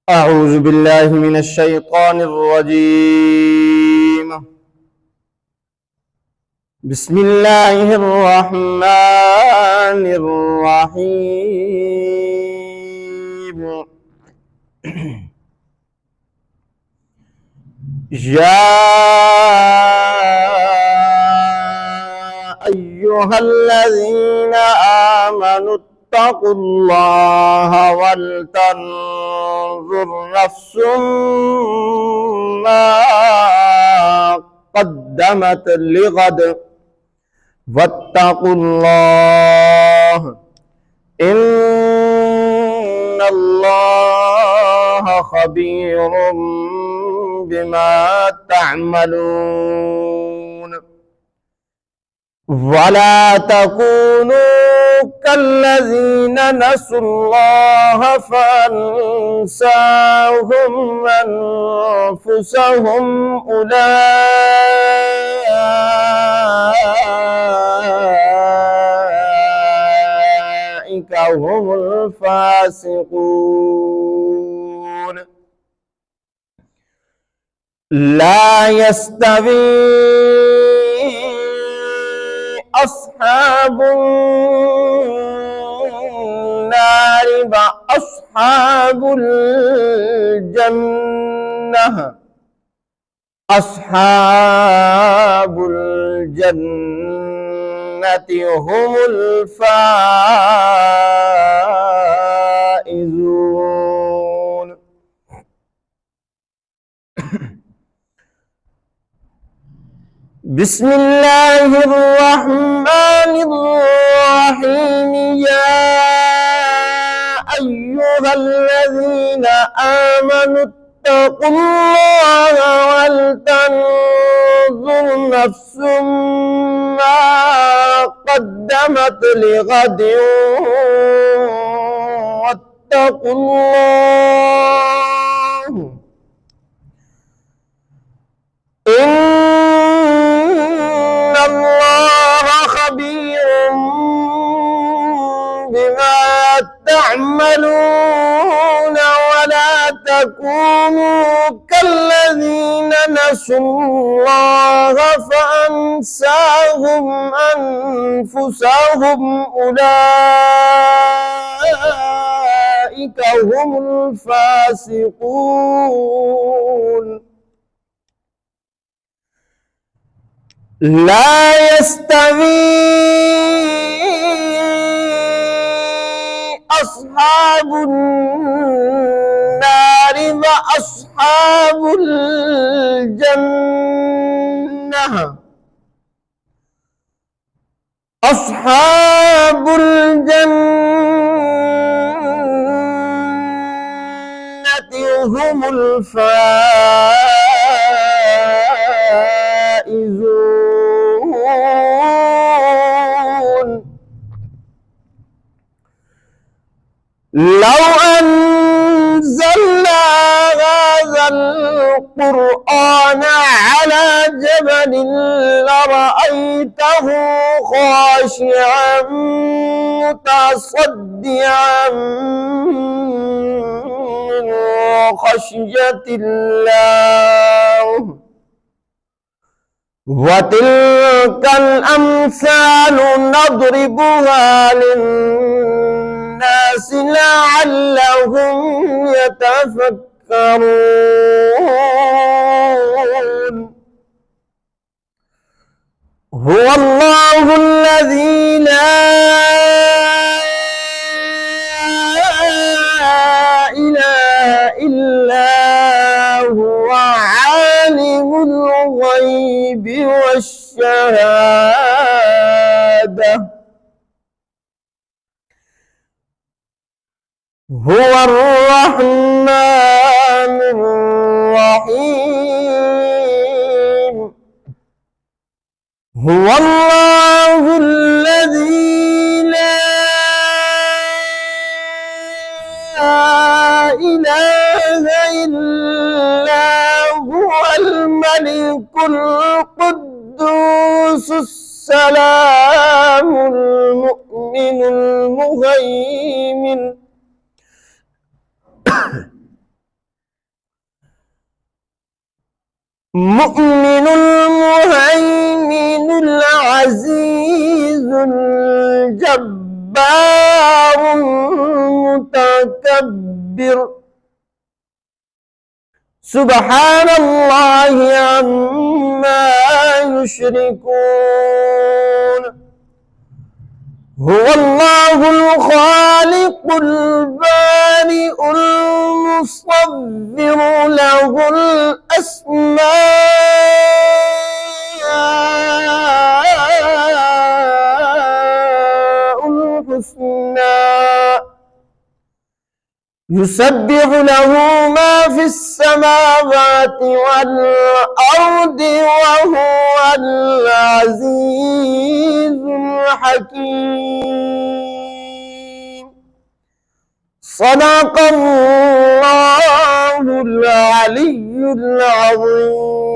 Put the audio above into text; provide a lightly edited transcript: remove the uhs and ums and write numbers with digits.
أعوذ بالله من الشيطان الرجيم. بسم الله الرحمن الرحيم. يا أيها الذين آمنوا اتقوا الله ولتنظر نفس ما قدمت لغد واتقوا الله إن الله خبير بما تعملون. ولا تكونوا كالذين نسوا الله فأنساهم أنفسهم أولئك هم الفاسقون. لا يستوي أصحاب النار وأصحاب الجنة. أصحاب الجنة هم الفائزون. بسم الله الرحمن الرحيم. يا أيها الذين آمنوا اتقوا الله ولتنظر نفس ما قدمت لغد واتقوا الله إن الله خبير بما تعملون. ولا تكونوا كالذين نسوا الله فأنساهم أنفسهم أولئك هم الفاسقون. لا يستوي أصحاب النار وأصحاب الجنة. أصحاب الجنة هم الفائزون. لو أنزلنا هذا القرآن على جبل لرأيته خاشعا متصدعا من خشية الله. وتلك الأمثال نضربها للناس لعلهم يتفكرون. هو الله الذي لا إله إلا هو عالم الغيب والشهادة. هو الرحمن الرحيم. هو الله الذي لا إله إلا هو الملك القدوس السلام المؤمن المهيمن مؤمن المهيمن العزيز الجبار المتكبر سبحان الله عما يشركون هو الله الخالق البارئ المصور له الأسماء الحسنى يسبح له ما في السماوات والأرض وهو العزيز الحكيم صدق الله العلي العظيم.